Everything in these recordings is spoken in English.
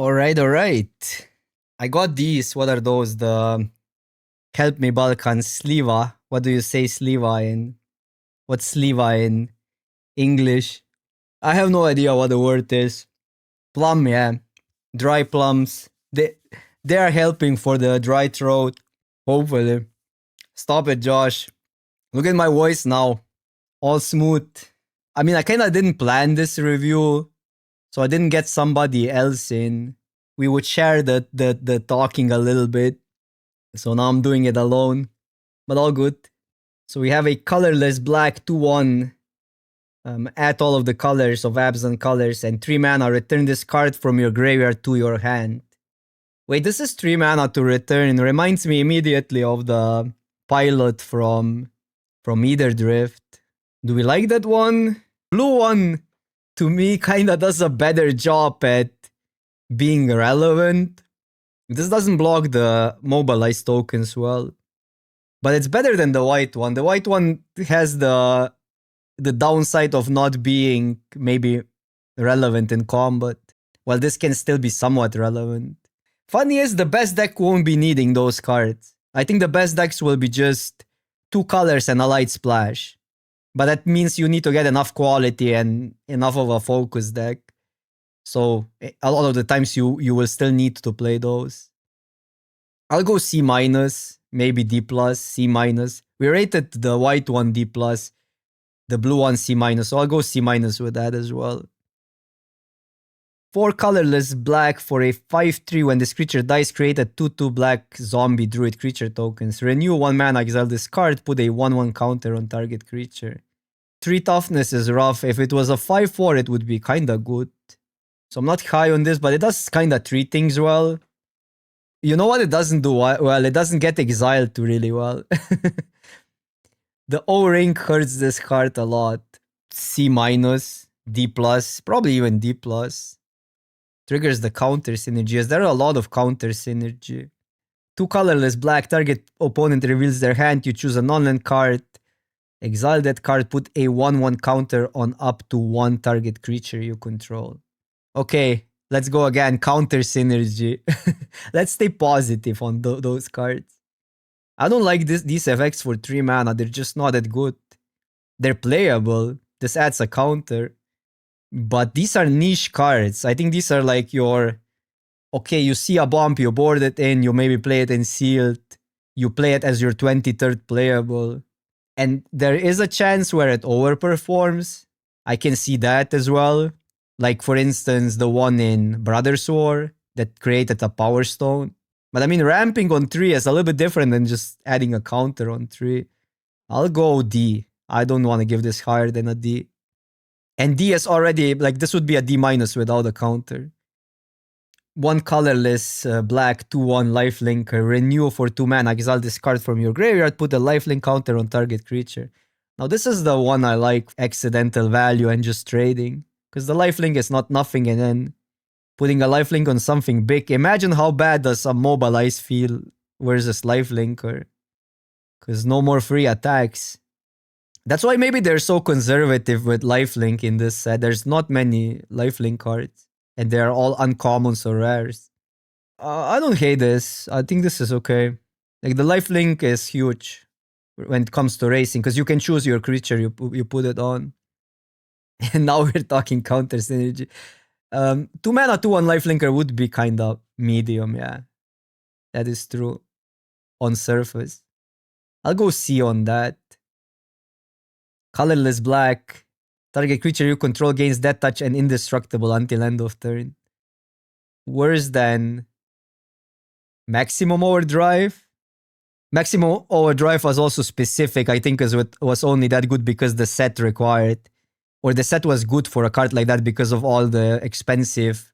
Alright. I got these. What are those? The Help Me Balkan Sliva. What do you say Sliva in? What's Sliva in English? I have no idea what the word is. Plum, yeah. Dry plums. They are helping for the dry throat. Hopefully. Stop it, Josh. Look at my voice now. All smooth. I mean, I kind of didn't plan this review, so I didn't get somebody else in. We would share the talking a little bit. So now I'm doing it alone, but all good. So we have a colorless black 2/1. Add all of the colors of absent colors and 3 mana. Return this card from your graveyard to your hand. Wait, this is 3 mana to return. Reminds me immediately of the pilot from Either Drift. Do we like that one? Blue one, to me, kinda does a better job at being relevant. This doesn't block the Mobilize tokens well. But it's better than the white one. The white one has the downside of not being maybe relevant in combat. While this can still be somewhat relevant. Funny is, the best deck won't be needing those cards. I think the best decks will be just 2 colors and a light splash. But that means you need to get enough quality and enough of a focus deck. So a lot of the times you will still need to play those. I'll go C-, maybe D+, C-. We rated the white one D+, the blue one C-, so I'll go C- with that as well. 4 colorless black for a 5/3. When this creature dies, create a 2/2 black zombie druid creature tokens. Renew 1 mana, exile this card, put a 1/1 counter on target creature. 3 toughness is rough. If it was a 5/4, it would be kinda good. So I'm not high on this, but it does kinda treat things well. You know what it doesn't do well? It doesn't get exiled really well. The O-Ring hurts this card a lot. C-, D+, probably even D+. Triggers the counter synergy. There are a lot of counter synergy. 2 colorless black, target opponent reveals their hand. You choose a non-land card. Exile that card, put a 1/1 counter on up to 1 target creature you control. Okay, let's go again. Counter synergy. Let's stay positive on those cards. I don't like these effects for 3 mana. They're just not that good. They're playable. This adds a counter. But these are niche cards. I think these are like your... Okay, you see a bump, you board it in, you maybe play it in sealed. You play it as your 23rd playable. And there is a chance where it overperforms. I can see that as well. Like, for instance, the one in Brothers War that created a Power Stone. But I mean, ramping on 3 is a little bit different than just adding a counter on 3. I'll go D. I don't want to give this higher than a D. And D is already, like, this would be a D- without a counter. 1 colorless black 2/1 lifelink. Renew for 2 mana. Exile this card from your graveyard. Put a lifelink counter on target creature. Now this is the one I like. Accidental value and just trading. Because the lifelink is not nothing, and then putting a lifelink on something big. Imagine how bad does a Mobilize feel versus lifelinker. Because no more free attacks. That's why maybe they're so conservative with lifelink in this set. There's not many lifelink cards. And they're all uncommons or rares. I don't hate this. I think this is okay. Like, the lifelink is huge when it comes to racing. Because you can choose your creature, you put it on. And now we're talking counter synergy. 2 mana 2/1 lifelinker would be kind of medium, yeah. That is true. On surface. I'll go C on that. Colorless black. Target creature you control gains death touch and indestructible until end of turn. Worse than Maximum Overdrive. Maximum Overdrive was also specific, I think, because it was only that good because the set required. Or the set was good for a card like that because of all the expensive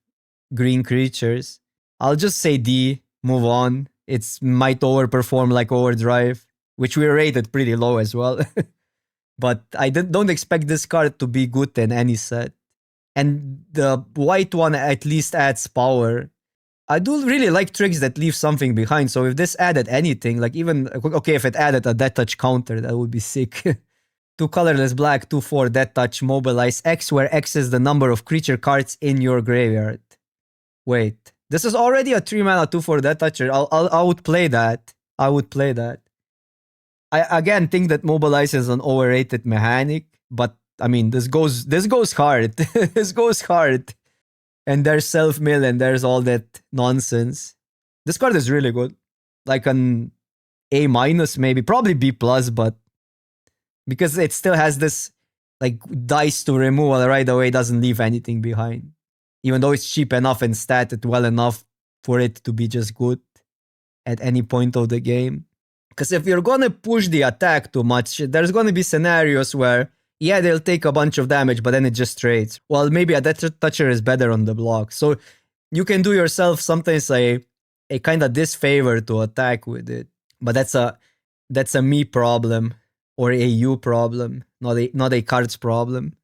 green creatures. I'll just say D, move on. It might overperform like Overdrive, which we rated pretty low as well. But I don't expect this card to be good in any set. And the white one at least adds power. I do really like tricks that leave something behind. So if this added anything, like even... Okay, if it added a death touch counter, that would be sick. 2 colorless black, 2/4 death touch, mobilize X, where X is the number of creature cards in your graveyard. Wait, This is already a 3 mana 2/4 Death Toucher. I would play that. I would play that. I again think that Mobilize is an overrated mechanic, but I mean this goes hard. This goes hard. And there's self-mill and there's all that nonsense. This card is really good. Like an A minus maybe, probably B plus, but because it still has this like dice to removal right away, doesn't leave anything behind. Even though it's cheap enough and statted well enough for it to be just good at any point of the game. Because if you're gonna push the attack too much, there's gonna be scenarios where, yeah, they'll take a bunch of damage, but then it just trades. Well, maybe a Death Toucher is better on the block. So you can do yourself sometimes a kind of disfavor to attack with it. But that's a me problem or a you problem, not a cards problem.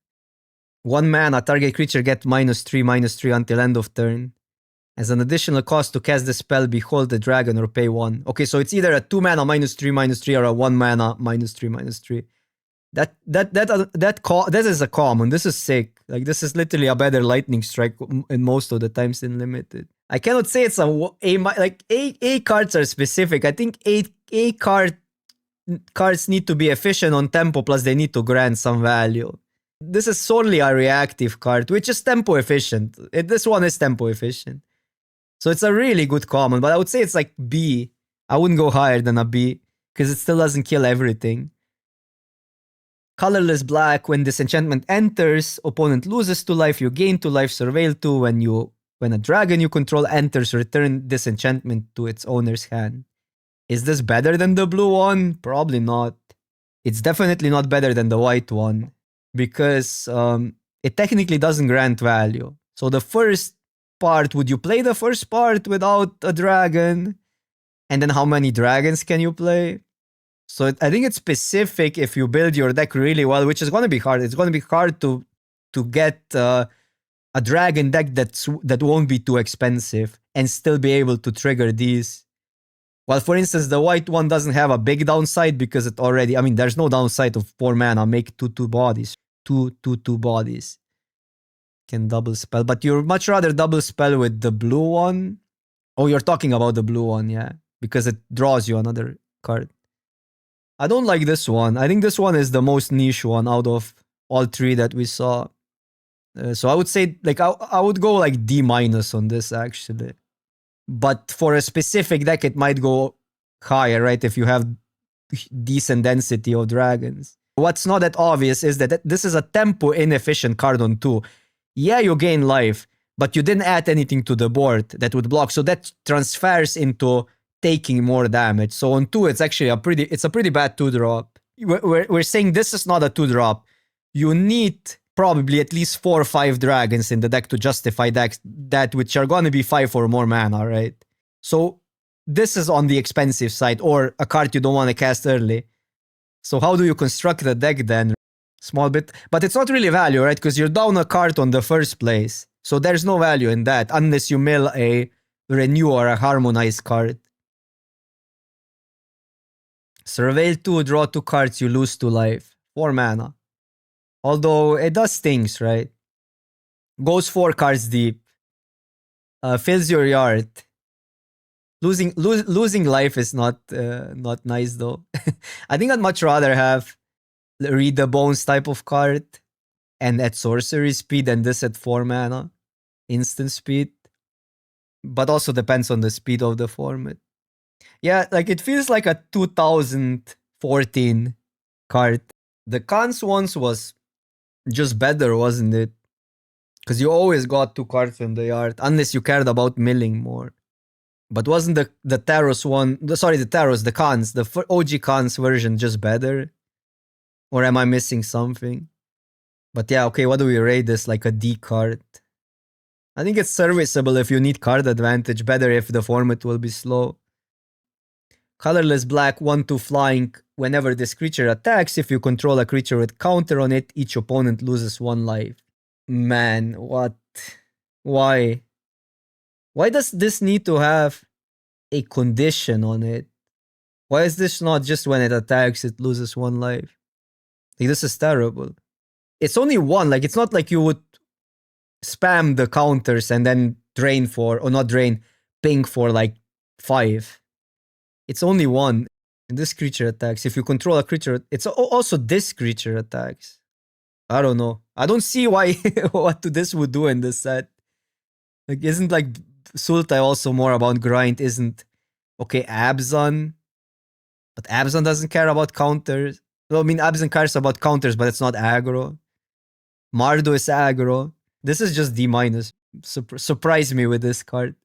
1 mana, target creature get -3/-3 until end of turn. As an additional cost to cast the spell, behold the dragon or pay 1. Okay, so it's either a 2 mana -3/-3 or a 1 mana -3/-3. That is a common. This is sick. Like this is literally a better lightning strike in most of the times in limited. I cannot say it's A cards are specific. I think A cards need to be efficient on tempo, plus they need to grant some value. This is solely a reactive card, which is tempo efficient. This one is tempo efficient. So it's a really good common, but I would say it's like B. I wouldn't go higher than a B, because it still doesn't kill everything. Colorless black, when this enchantment enters, opponent loses 2 life, you gain 2 life, Surveil 2. When a dragon you control enters, return this enchantment to its owner's hand. Is this better than the blue one? Probably not. It's definitely not better than the white one, because it technically doesn't grant value. So the first part, would you play the first part without a dragon? And then how many dragons can you play? So I think it's specific if you build your deck really well, which is going to be hard. It's going to be hard to get a dragon deck that won't be too expensive and still be able to trigger these. Well, for instance, the white one doesn't have a big downside because it already, I mean, there's no downside of 4 mana, make 2/2 bodies. 2/2 bodies. Can double spell, but you'd much rather double spell with the blue one. Oh, you're talking about the blue one, yeah, because it draws you another card. I don't like this one. I think this one is the most niche one out of all 3 that we saw. So I would say, like, I would go like D- on this actually. But for a specific deck, it might go higher, right? If you have decent density of dragons. What's not that obvious is that this is a tempo inefficient card on 2. Yeah, you gain life, but you didn't add anything to the board that would block. So that transfers into taking more damage. So on 2, it's actually a pretty bad 2-drop. We're saying this is not a 2-drop. You need probably at least 4 or 5 dragons in the deck to justify that which are going to be 5 or more mana, right? So this is on the expensive side, or a card you don't want to cast early. So how do you construct the deck then? Small bit, but it's not really value, right? Because you're down a card on the first place. So there's no value in that unless you mill a renew or a harmonize card. Surveil 2, draw 2 cards, you lose 2 life. 4 mana. Although it does things, right? Goes 4 cards deep. Fills your yard. Losing life is not nice though. I think I'd much rather have Read the Bones type of card and at sorcery speed and this at 4 mana. Instant speed. But also depends on the speed of the format. Yeah, like it feels like a 2014 card. The cons once was just better, wasn't it? Because you always got 2 cards in the yard, unless you cared about milling more. But wasn't the Taros one, the cons, the OG cons version just better? Or am I missing something? But yeah, okay, what do we rate this? Like a D card? I think it's serviceable if you need card advantage, better if the format will be slow. Colorless black, 1/2 flying. Whenever this creature attacks, if you control a creature with counter on it, each opponent loses 1 life. Man, what? Why? Why does this need to have a condition on it? Why is this not just when it attacks, it loses 1 life? Like, this is terrible. It's only 1. Like, it's not like you would spam the counters and then drain for, or not drain, ping for like 5. It's only 1. And this creature attacks. If you control a creature, it's also this creature attacks. I don't know. I don't see why what this would do in this set. Like, isn't like Sultai also more about grind? Isn't okay? Abzan, but Abzan doesn't care about counters. Well, I mean, Abzan cares about counters, but it's not aggro. Mardu is aggro. This is just D minus. Surprise me with this card.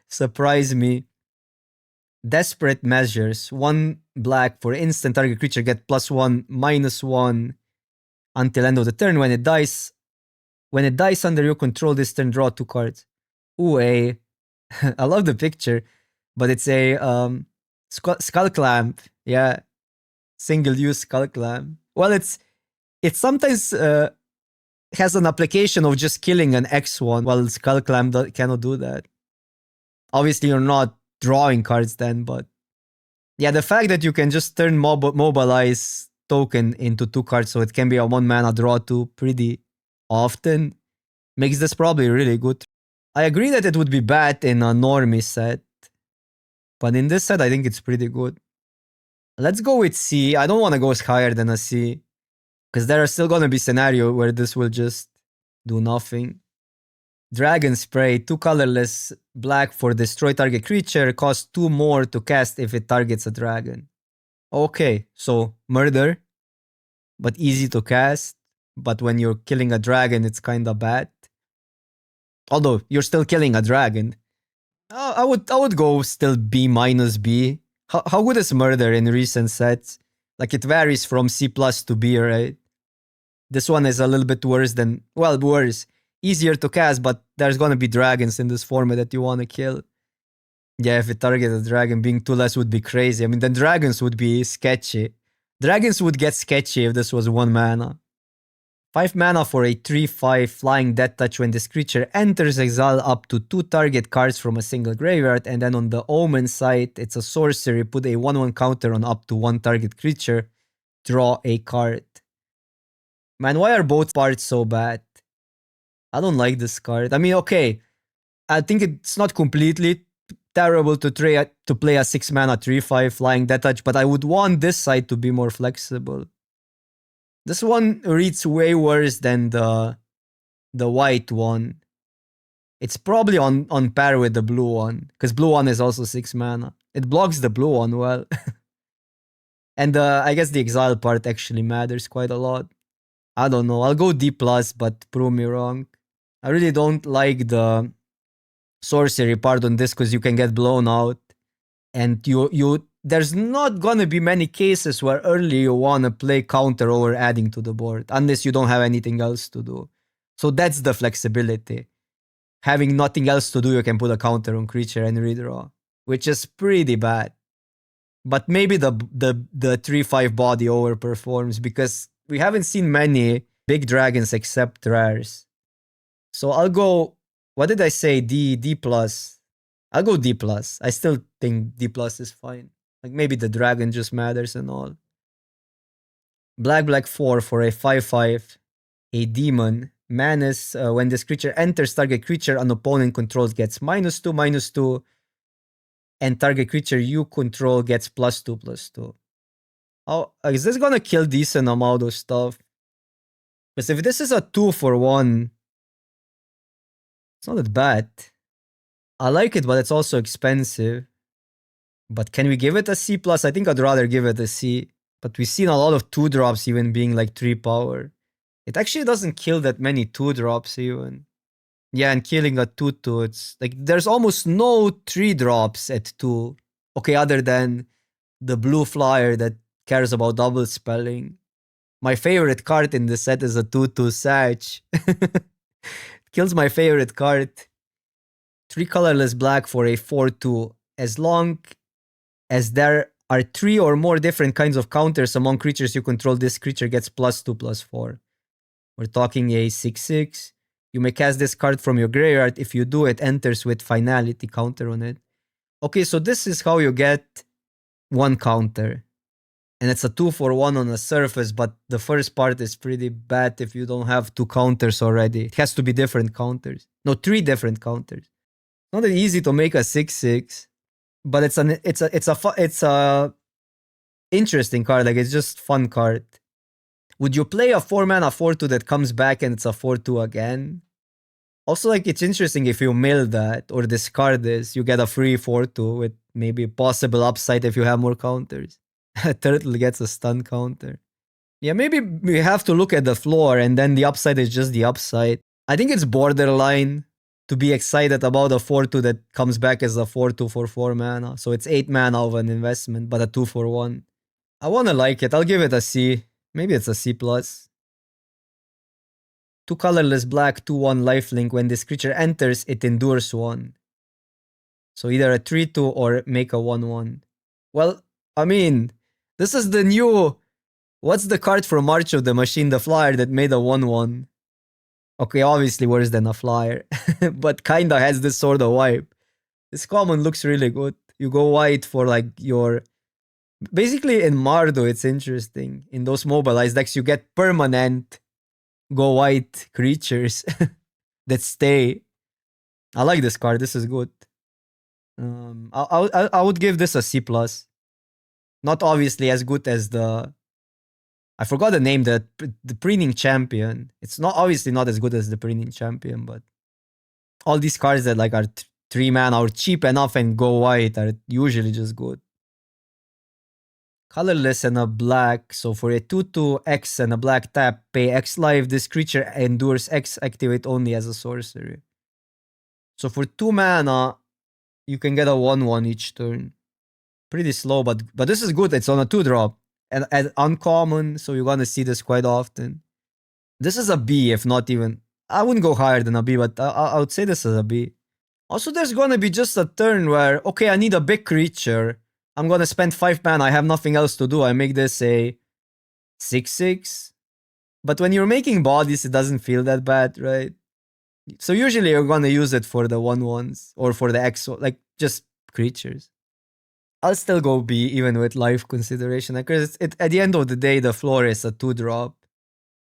Surprise me. Desperate Measures. 1 black for instant target creature get +1, -1 until end of the turn. When it dies under your control this turn, draw 2 cards. Ooh, I love the picture, but it's a skull clamp. Yeah, single use skull clamp. Well, it sometimes has an application of just killing an X1, while skull clamp cannot do that. Obviously, you're not drawing cards then, but yeah, the fact that you can just turn Mobilize token into 2 cards, so it can be a 1 mana draw 2 pretty often, makes this probably really good. I agree that it would be bad in a normie set, but in this set I think it's pretty good. Let's go with C. I don't want to go higher than a C, because there are still going to be scenarios where this will just do nothing. Dragon Spray, 2 colorless, black for destroy target creature, costs 2 more to cast if it targets a dragon. Okay, so murder, but easy to cast. But when you're killing a dragon, it's kinda bad. Although you're still killing a dragon. I would go still B minus B. How good is murder in recent sets? Like, it varies from C plus to B, right? This one is a little bit worse than, well, worse. Easier to cast, but there's gonna be dragons in this format that you wanna kill. Yeah, if it targeted a dragon, being 2 less would be crazy. I mean, then dragons would be sketchy. Dragons would get sketchy if this was 1 mana. 5 mana for a 3/5 flying death touch. When this creature enters exile, up to 2 target cards from a single graveyard, and then on the Omen side, it's a sorcery. Put a 1/1 counter on up to 1 target creature. Draw a card. Man, why are both parts so bad? I don't like this card. I mean, okay, I think it's not completely terrible to play a 6 mana 3/5 flying death touch, but I would want this side to be more flexible. This one reads way worse than the white one. It's probably on par with the blue one, because blue one is also 6 mana. It blocks the blue one well. And I guess the exile part actually matters quite a lot. I don't know. I'll go D+, but prove me wrong. I really don't like the sorcery part on this, because you can get blown out. And there's not gonna be many cases where early you wanna play counter over adding to the board, unless you don't have anything else to do. So that's the flexibility. Having nothing else to do, you can put a counter on creature and redraw, which is pretty bad. But maybe the 3/5 body overperforms, because we haven't seen many big dragons except rares. So I'll go, what did I say? D+. I'll go D+. I still think D+ is fine. Like, maybe the dragon just matters and all. Black 4 for a 5/5. A demon. Menace. When this creature enters target creature an opponent controls gets -2/-2. And target creature you control gets +2/+2. Oh, is this gonna kill decent amount of stuff? Because if this is a 2-for-1, it's not that bad. I like it, but it's also expensive. But can we give it a C+? I think I'd rather give it a C. But we've seen a lot of 2-drops even being like 3 power. It actually doesn't kill that many 2-drops even. Yeah, and killing a 2/2, it's like there's almost no 3-drops at 2. Okay, other than the blue flyer that cares about double spelling. My favorite card in this set is a 2/2 Sag. Kills my favorite card. 3 colorless black for a 4/2. As long as there are 3 or more different kinds of counters among creatures you control, this creature gets +2/+4. We're talking a 6/6. You may cast this card from your graveyard. If you do, it enters with finality counter on it. Okay, so this is how you get 1 counter. And it's a 2-for-1 on a surface, but the first part is pretty bad if you don't have 2 counters already. It has to be different counters. No, 3 different counters. Not that easy to make a 6-6, but it's a interesting card. Like, it's just fun card. Would you play a 4-mana 4-2 that comes back and it's a 4-2 again? Also, like, it's interesting if you mill that or discard this, you get a free 4-2 with maybe possible upside if you have more counters. Turtle gets a stun counter. Yeah, maybe we have to look at the floor and then the upside is just the upside. I think it's borderline to be excited about a 4-2 that comes back as a 4-2 for 4 mana. So it's 8 mana of an investment, but a 2-for-1. I wanna like it. I'll give it a C. Maybe it's a C+. 2 colorless black, 2-1 lifelink. When this creature enters, it endures 1. So either a 3-2 or make a 1-1. Well, I mean, this is the new... What's the card from March of the Machine, the flyer that made a 1-1? Okay, obviously worse than a flyer, but kinda has this sort of vibe. This common looks really good. You go white for like your... Basically in Mardu, it's interesting. In those Mobilize decks, you get permanent go white creatures that stay. I like this card. This is good. I would give this a C+. Not obviously as good as the... I forgot the name, the Preening Champion. It's not obviously not as good as the Preening Champion, but all these cards that like are 3 mana or cheap enough and go white are usually just good. Colorless and a black. So for a 2-2 X and a black tap, pay X life. This creature endures X, activate only as a sorcery. So for 2 mana, you can get a 1-1 each turn. Pretty slow, but this is good. It's on a 2-drop. And uncommon, so you're gonna see this quite often. This is a B, if not even... I wouldn't go higher than a B, but I would say this is a B. Also, there's gonna be just a turn where, okay, I need a big creature. I'm gonna spend 5 mana, I have nothing else to do. I make this a 6-6. But when you're making bodies, it doesn't feel that bad, right? So usually you're gonna use it for the 1-1s or for the X, like just creatures. I'll still go B even with life consideration, because at the end of the day, the floor is a 2-drop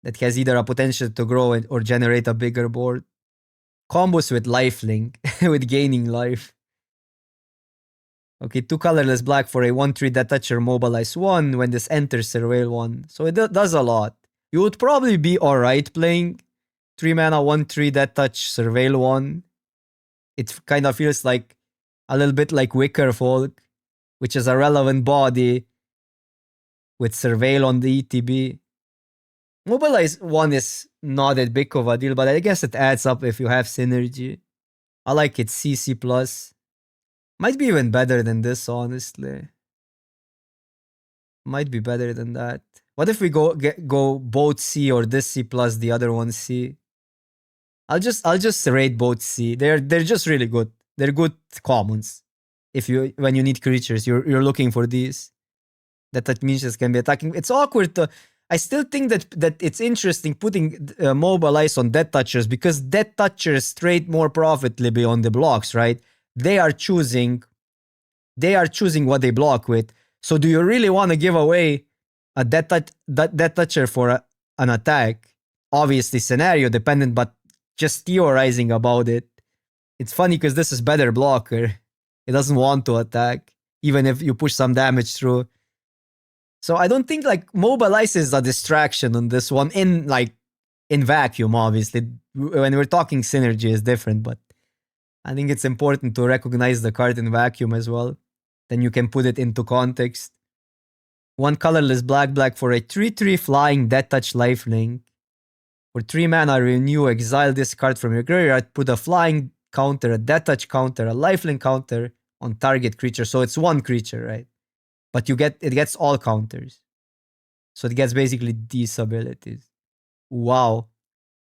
that has either a potential to grow or generate a bigger board. Combos with lifelink, with gaining life. Okay, 2 colorless black for a 1-3 that toucher Mobilize 1. When this enters, Surveil 1. So it does a lot. You would probably be alright playing 3 mana 1-3 that touch Surveil 1. It kind of feels like a little bit like Wicker Folk, which is a relevant body with Surveil on the ETB. Mobilize 1 is not that big of a deal, but I guess it adds up if you have synergy. I like it, CC+. Might be even better than this, honestly. Might be better than that. What if we go both C or this C plus the other one C? I'll just rate both C. They're just really good. They're good commons. If when you need creatures, you're looking for these. That means can be attacking. It's awkward to... I still think that it's interesting putting Mobilize on Death Touchers, because Death Touchers trade more profitably on the blocks, right? They are choosing what they block with. So do you really want to give away a Death Toucher for an attack? Obviously scenario dependent, but just theorizing about it. It's funny because this is better blocker. It doesn't want to attack, even if you push some damage through. So I don't think like Mobilize is a distraction on this one in vacuum, obviously. When we're talking synergy is different, but I think it's important to recognize the card in vacuum as well. Then you can put it into context. 1 colorless black for a 3-3 flying Death Touch lifelink. For 3 mana, renew, exile this card from your graveyard, put a flying counter, a Death Touch counter, a lifelink counter on target creature. So it's 1 creature, right? But it gets all counters. So it gets basically these abilities. Wow.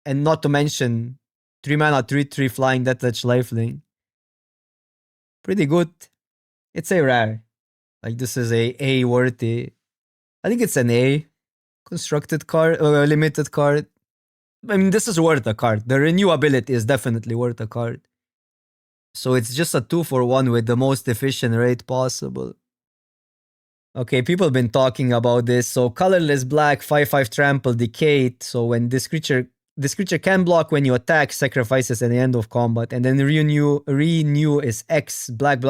And not to mention 3 mana, 3-3 flying Death Touch lifelink. Pretty good. It's a rare. Like, this is a worthy. I think it's an A. Constructed card, limited card. I mean, this is worth a card. The renewability is definitely worth a card. So it's just a 2-for-1 with the most efficient rate possible. Okay, people have been talking about this. So colorless black, 5/5 trample, decayed. So when this creature can block when you attack, sacrifices at the end of combat, and then renew is X black.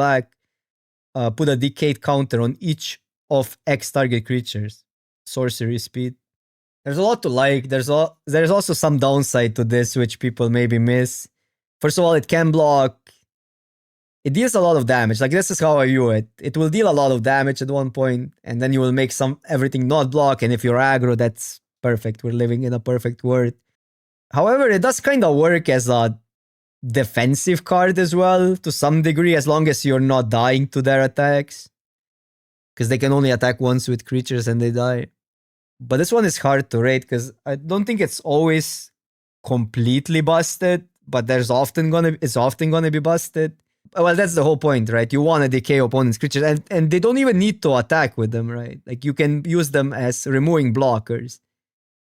Put a decayed counter on each of X target creatures. Sorcery speed. There's a lot to like. There's also some downside to this, which people maybe miss. First of all, it can block. It deals a lot of damage. Like, this is how I view it. It will deal a lot of damage at one point, and then you will make everything not block. And if you're aggro, that's perfect. We're living in a perfect world. However, it does kind of work as a defensive card as well, to some degree, as long as you're not dying to their attacks. Because they can only attack once with creatures and they die. But this one is hard to rate because I don't think it's always completely busted, but it's often gonna be busted. Well, that's the whole point, right? You want to decay opponent's creatures, and they don't even need to attack with them, right? Like, you can use them as removing blockers,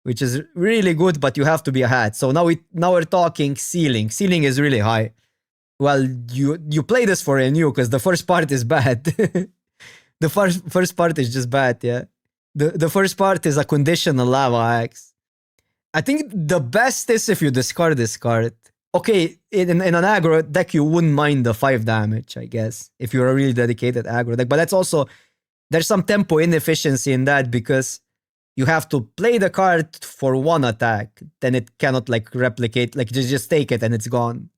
which is really good, but you have to be a hat. So now we're talking ceiling. Ceiling is really high. Well, you play this for renew because the first part is bad. The first part is just bad, yeah. The first part is a conditional lava axe. I think the best is if you discard this card. Okay, in an aggro deck, you wouldn't mind the 5 damage, I guess, if you're a really dedicated aggro deck. But that's also, there's some tempo inefficiency in that because you have to play the card for 1 attack. Then it cannot, like, replicate, like, just take it and it's gone.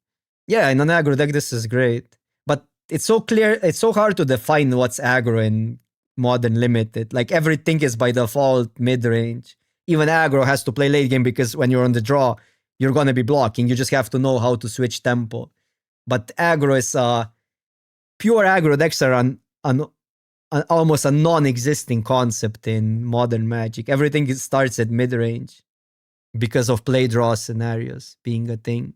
Yeah, in an aggro deck, this is great. But it's so clear, it's so hard to define what's aggro in Modern Limited. Like, everything is by default mid-range. Even aggro has to play late game because when you're on the draw, you're going to be blocking. You just have to know how to switch tempo. But aggro is pure aggro decks are almost a non-existing concept in modern Magic. Everything starts at mid-range because of play draw scenarios being a thing.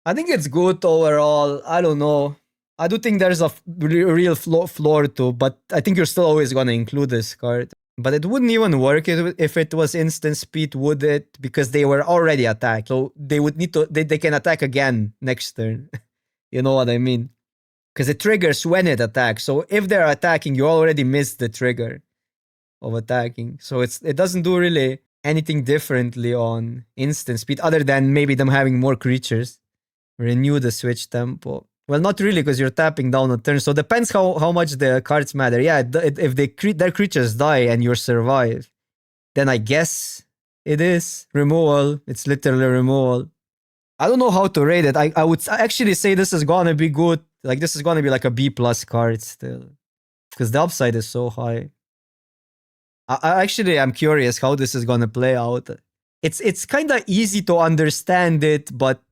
I think it's good overall. I don't know. I do think there's a real floor too, but I think you're still always going to include this card. But it wouldn't even work if it was instant speed, would it? Because they were already attacked. So they would need to, they can attack again next turn. You know what I mean? Because it triggers when it attacks. So if they're attacking, you already missed the trigger of attacking. So it doesn't do really anything differently on instant speed other than maybe them having more creatures. Renew the switch tempo. Well, not really, because you're tapping down a turn. So depends how much the cards matter. Yeah, if their creatures die and you survive, then I guess it is removal. It's literally removal. I don't know how to rate it. I would actually say this is gonna be good. Like, this is gonna be like a B+ card still, because the upside is so high. I'm curious how this is gonna play out. It's kind of easy to understand it, but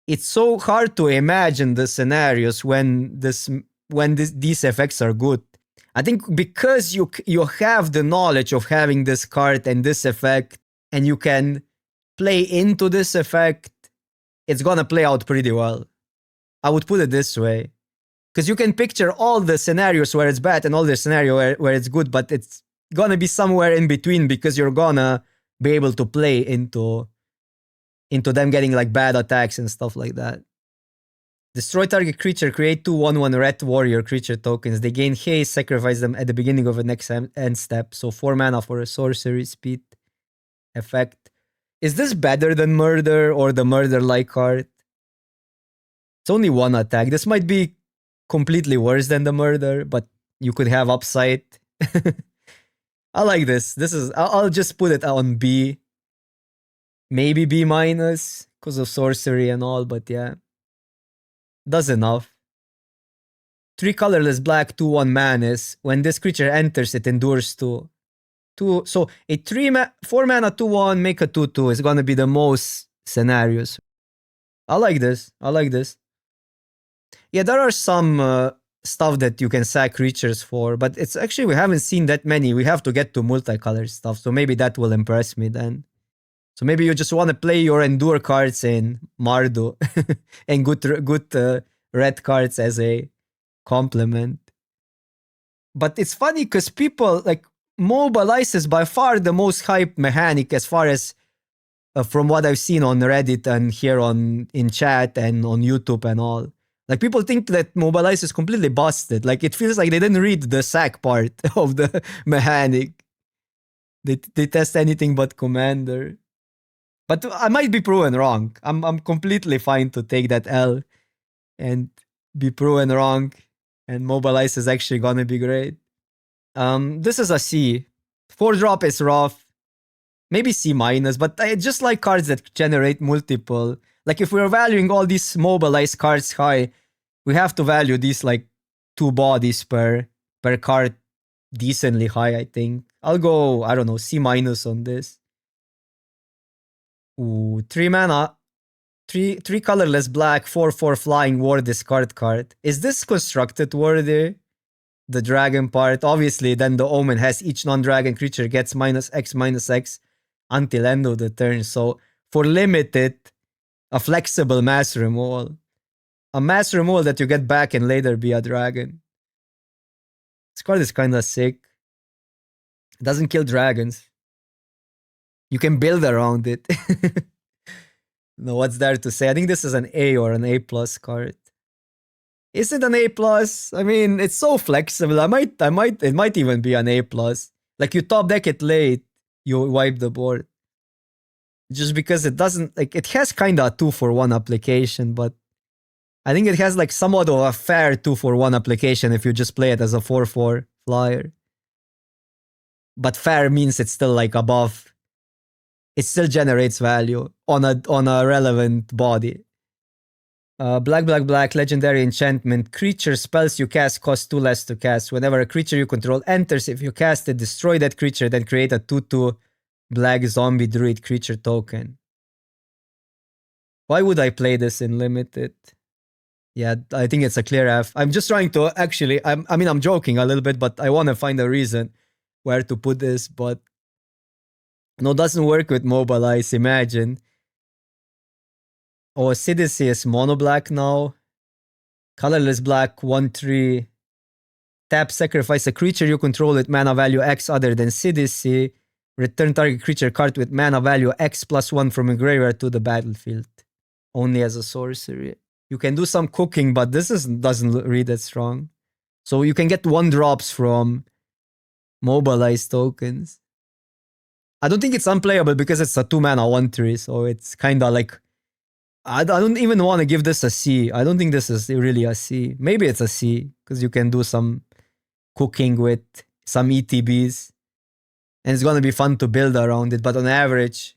it's so hard to imagine the scenarios when these effects are good. I think because you have the knowledge of having this card and this effect, and you can play into this effect, it's gonna play out pretty well. I would put it this way. Because you can picture all the scenarios where it's bad and all the scenario where it's good, but it's gonna be somewhere in between because you're gonna be able to play into them getting like bad attacks and stuff like that. Destroy target creature, create 2/1/1 red warrior creature tokens. They gain haste, sacrifice them at the beginning of the next end step. So 4 mana for a sorcery speed effect. Is this better than murder or the murder-like card? It's only 1 attack. This might be completely worse than the murder, but you could have upside. I like this. I'll just put it on B. Maybe B- because of sorcery and all, but yeah. Does enough. 3 colorless black, 2/1 manas. When this creature enters, it endures 2. So a 4 mana 2/1, make a 2/2 is gonna be the most scenarios. I like this. Yeah, there are some stuff that you can sack creatures for, but it's actually, we haven't seen that many. We have to get to multicolor stuff, so maybe that will impress me then. So maybe you just want to play your endure cards in Mardu and good red cards as a complement. But it's funny because people, like, Mobilize is by far the most hyped mechanic as far as from what I've seen on Reddit and here in chat and on YouTube and all. Like, people think that Mobilize is completely busted. Like, it feels like they didn't read the sack part of the mechanic. They test anything but Commander. But I might be proven wrong. I'm completely fine to take that L and be proven wrong. And Mobilize is actually gonna be great. This is a C. 4-drop is rough. Maybe C minus, but I just like cards that generate multiple. Like, if we're valuing all these Mobilize cards high, we have to value these like 2 bodies per card decently high, I think. I'll go, I don't know, C minus on this. Ooh, 3 mana, 3 colorless black, 4/4 flying war discard card. Is this constructed worthy? The dragon part. Obviously, then the Omen has each non-dragon creature gets -X until end of the turn. So for limited, a flexible mass removal. A mass removal that you get back and later be a dragon. This card is kind of sick. It doesn't kill dragons. You can build around it. No, what's there to say? I think this is an A or an A plus card. Is it an A plus? I mean, it's so flexible. It might even be an A plus. Like, you top deck it late, you wipe the board. Just because it doesn't, like, it has kind of a 2-for-1 application, but I think it has like somewhat of a fair 2-for-1 application if you just play it as a 4/4 flyer. But fair means it's still like above. It still generates value on a relevant body. Black, legendary enchantment. Creature spells you cast cost 2 less to cast. Whenever a creature you control enters, if you cast it, destroy that creature, then create a 2/2 black zombie druid creature token. Why would I play this in limited? Yeah, I think it's a clear F. I'm just trying to actually, I'm joking a little bit, but I want to find a reason where to put this, but no, doesn't work with Mobilize, imagine. Oh, Sidisi is mono black now. Colorless black, 1/3. Tap, sacrifice a creature you control with mana value X other than Sidisi. Return target creature card with mana value X +1 from a graveyard to the battlefield. Only as a sorcery. You can do some cooking, but this doesn't read that strong. So you can get 1-drops from Mobilize tokens. I don't think it's unplayable because it's a 2-mana 1/3, so it's kind of like, I don't even want to give this a C. I don't think this is really a C. Maybe it's a C because you can do some cooking with some ETBs and it's going to be fun to build around it. But on average,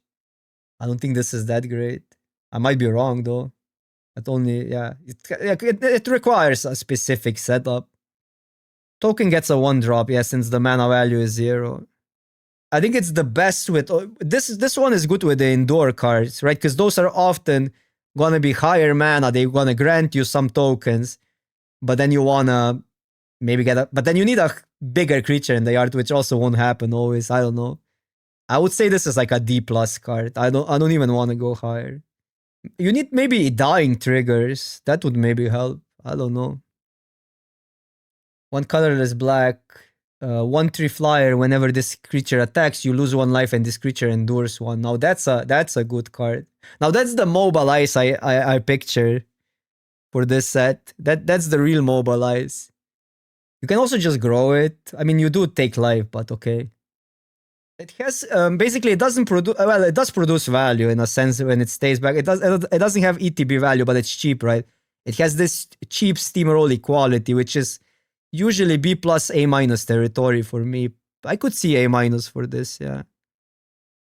I don't think this is that great. I might be wrong though. But only, yeah, it requires a specific setup. Token gets a 1-drop, yeah, since the mana value is 0. I think it's the best with, this one is good with the indoor cards, right? Because those are often gonna be higher mana, they're gonna grant you some tokens, but then you wanna maybe but then you need a bigger creature in the yard, which also won't happen always. I don't know. I would say this is like a D plus card. I don't even want to go higher. You need maybe dying triggers. That would maybe help. I don't know. 1 colorless black, 1/3 flyer. Whenever this creature attacks, you lose 1 life and this creature endures 1. Now that's a good card. Now that's the Mobilize I picture for this set. That's the real Mobilize. You can also just grow it. I mean, you do take life, but okay. It has basically it doesn't produce, well, it does produce value in a sense when it stays back. It doesn't have ETB value, but it's cheap, right? It has this cheap steamroll equality, which is usually B plus A minus territory for me. I could see A minus for this, yeah.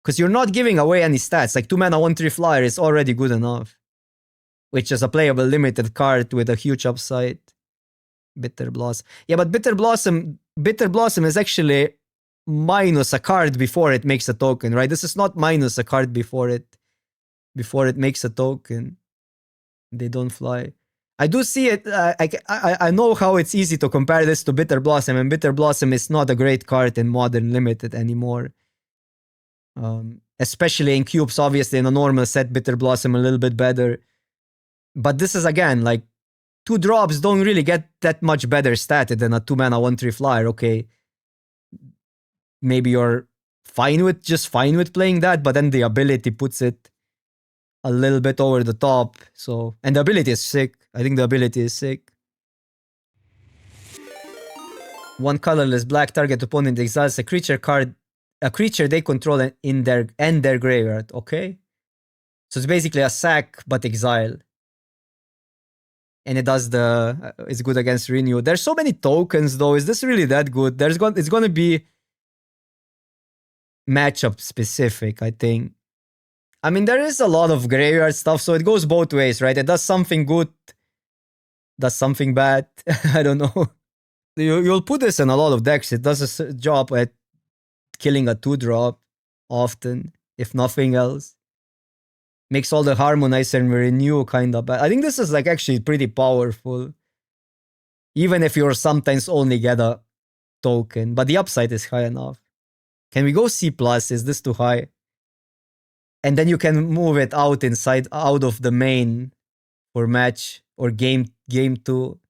Because you're not giving away any stats. Like 2 mana 1/3 flyer is already good enough. Which is a playable limited card with a huge upside. Bitter Blossom. Yeah, but Bitter Blossom is actually minus a card before it makes a token, right? This is not minus a card before it makes a token. They don't fly. I do see it. I know how it's easy to compare this to Bitter Blossom, and Bitter Blossom is not a great card in Modern Limited anymore. Especially in cubes, obviously in a normal set, Bitter Blossom a little bit better. But this is again like 2 drops don't really get that much better statted than a 2 mana 1/3 flyer. Okay, maybe you're fine with playing that, but then the ability puts it a little bit over the top. So, and the ability is sick. I think the ability is sick. One colorless black, target opponent exiles a creature they control in their graveyard. Okay, so it's basically a sack but exile, and it does it's good against renew. There's so many tokens though. Is this really that good? It's gonna be matchup specific, I think. I mean, there is a lot of graveyard stuff, so it goes both ways, right? It does something good, does something bad. I don't know. You'll put this in a lot of decks. It does a job at killing a 2-drop often, if nothing else. Makes all the Harmonizer and Renew kind of bad. I think this is like actually pretty powerful. Even if you're sometimes only get a token. But the upside is high enough. Can we go C+? Is this too high? And then you can move it out of the main for match or game 2.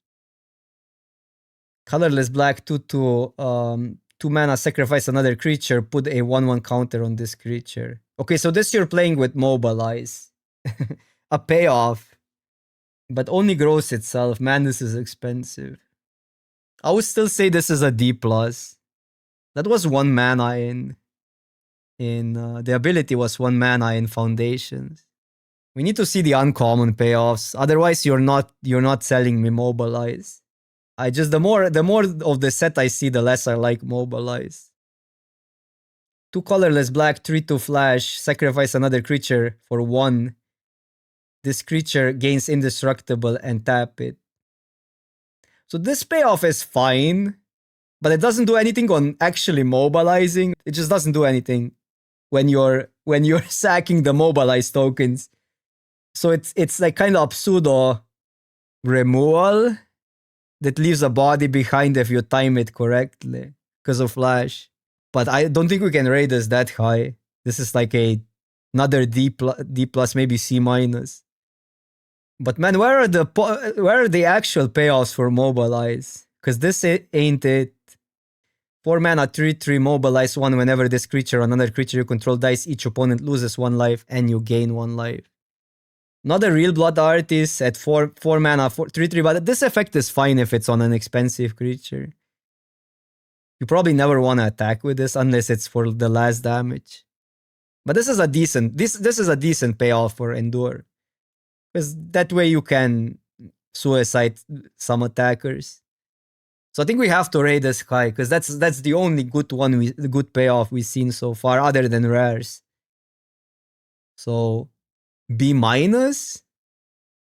Colorless black 2/2. 2 mana, sacrifice another creature, put a 1/1 counter on this creature. Okay, so this you're playing with Mobilize. A payoff. But only grows itself. Man, this is expensive. I would still say this is a D+. That was 1 mana in the ability was 1 mana in Foundations. We need to see the uncommon payoffs. Otherwise, you're not selling me Mobilize. The more of the set I see, the less I like Mobilize. 2 colorless black, 3/2 flash, sacrifice another creature for 1. This creature gains indestructible and tap it. So this payoff is fine, but it doesn't do anything on actually mobilizing. It just doesn't do anything when you're sacking the Mobilize tokens. So it's like kind of pseudo removal that leaves a body behind if you time it correctly because of flash. But I don't think we can rate this that high. This is like another D+, maybe C-. But man, where are the actual payoffs for Mobilize? Because this ain't it. 4 mana, 3/3, Mobilize 1. Whenever this creature or another creature you control dies, each opponent loses 1 life and you gain 1 life. Not a real blood artist at 4 mana, 3/3, but this effect is fine if it's on an expensive creature. You probably never want to attack with this unless it's for the last damage. But this is a decent payoff for Endure. Because that way you can suicide some attackers. So I think we have to rate this high because that's the only good payoff we've seen so far, other than rares. So B-.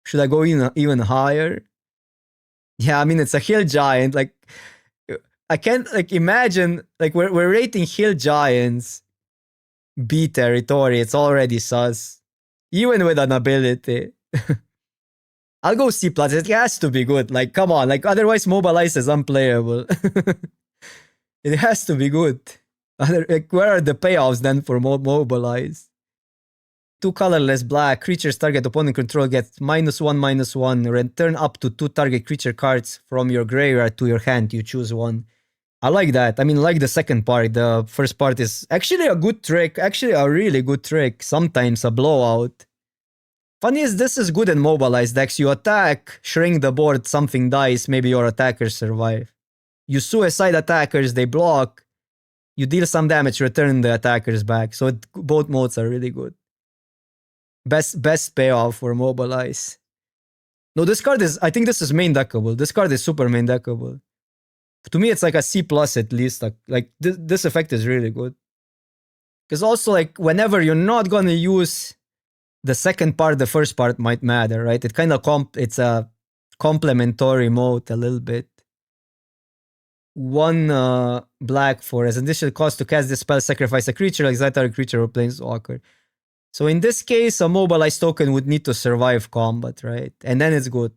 Should I go even higher? Yeah, I mean it's a hill giant. Like I can't imagine we're rating hill giants B territory. It's already sus. Even with an ability. I'll go C+. It has to be good. Like, come on. Like, otherwise Mobilize is unplayable. It has to be good. Where are the payoffs then for Mobilize? 2 colorless black. Creatures target opponent control gets -1/-1. Return up to 2 target creature cards from your graveyard to your hand. You choose 1. I like that. I mean, like the second part. The first part is actually a good trick. Actually, a really good trick. Sometimes a blowout. Funny is this is good in Mobilize decks. You attack, shrink the board, something dies, maybe your attackers survive. You suicide attackers, they block. You deal some damage, return the attackers back. So both modes are really good. Best payoff for Mobilize. No, this card is, I think this is main deckable. This card is super main deckable. To me, it's like a C+ at least. Like this effect is really good. Because also, like, whenever you're not gonna use the second part, the first part might matter, right? It kind of it's a complementary mode a little bit. 1 black for as additional cost to cast this spell, sacrifice a creature, exile a creature or planeswalker. So in this case, a Mobilize token would need to survive combat, right? And then it's good.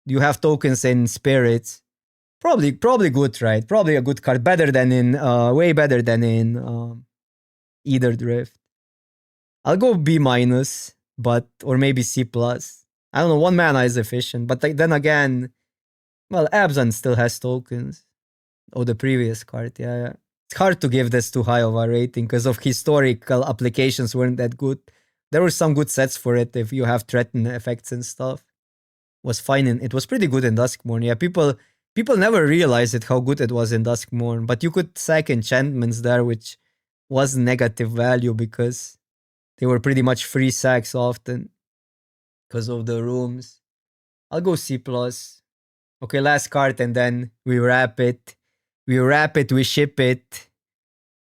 You have tokens in spirits. Probably good, right? Probably a good card. Better than in way better than in Either Drift. I'll go B-, but or maybe C+. I don't know, 1 mana is efficient, but then again, well, Abzan still has tokens. Oh, the previous card, yeah. It's hard to give this too high of a rating because of historical applications weren't that good. there were some good sets for it if you have threaten effects and stuff. Was fine and it was pretty good in Duskmourn. Yeah, people never realized it how good it was in Duskmourn, but you could sack enchantments there, which was negative value because they were pretty much free sacks often because of the rooms. I'll go C plus. Okay, last card and then we wrap it. We ship it,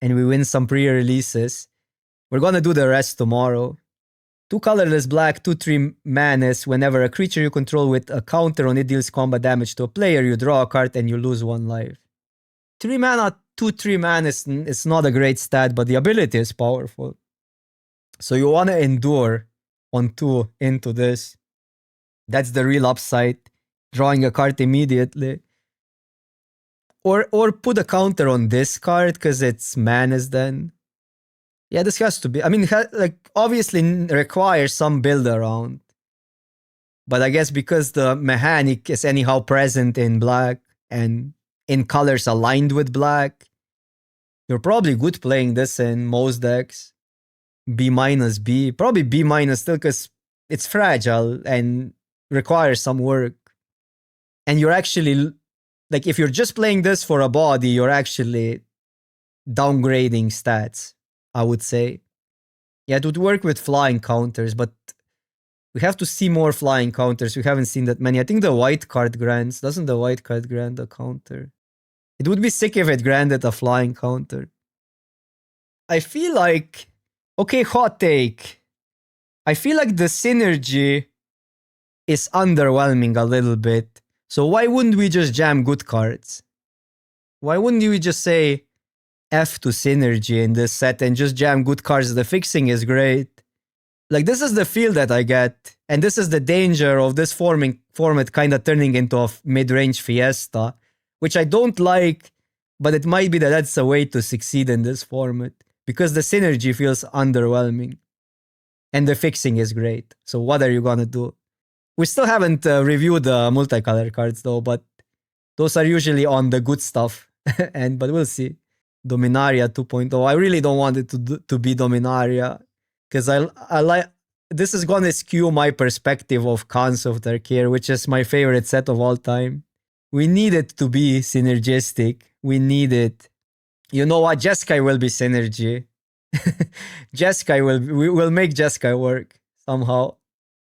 and we win some pre-releases. We're gonna do the rest tomorrow. 2 colorless black, 2/3 manas. Whenever a creature you control with a counter on it deals combat damage to a player, you draw a card and you lose 1 life. 3 mana, 2/3 manas is not a great stat, but the ability is powerful. So you wanna endure on 2 into this. That's the real upside. Drawing a card immediately. Or put a counter on this card because it's manas then. Yeah, this has to be. I mean, like obviously requires some build around. But I guess because the mechanic is anyhow present in black and in colors aligned with black, you're probably good playing this in most decks. B minus B. Probably B minus still because it's fragile and requires some work. And you're actually, like if you're just playing this for a body, you're actually downgrading stats, I would say. Yeah, it would work with flying counters, but we have to see more flying counters. We haven't seen that many. I think the white card grants. Doesn't the white card grant a counter? It would be sick if it granted a flying counter. I feel like, okay, hot take. I feel like the synergy is underwhelming a little bit. So why wouldn't we just jam good cards? Why wouldn't we just say F to synergy in this set and just jam good cards? The fixing is great. Like this is the feel that I get. And this is the danger of this format kind of turning into a mid-range fiesta, which I don't like, but it might be that that's a way to succeed in this format because the synergy feels underwhelming and the fixing is great. So what are you gonna do? We still haven't reviewed the multicolor cards though, but those are usually on the good stuff. But we'll see. Dominaria 2.0. I really don't want it to be Dominaria because I like this is gonna skew my perspective of Khans of Tarkir, which is my favorite set of all time. We need it to be synergistic. We need it. You know what? Jeskai will be synergy. Jeskai we will make Jeskai work somehow.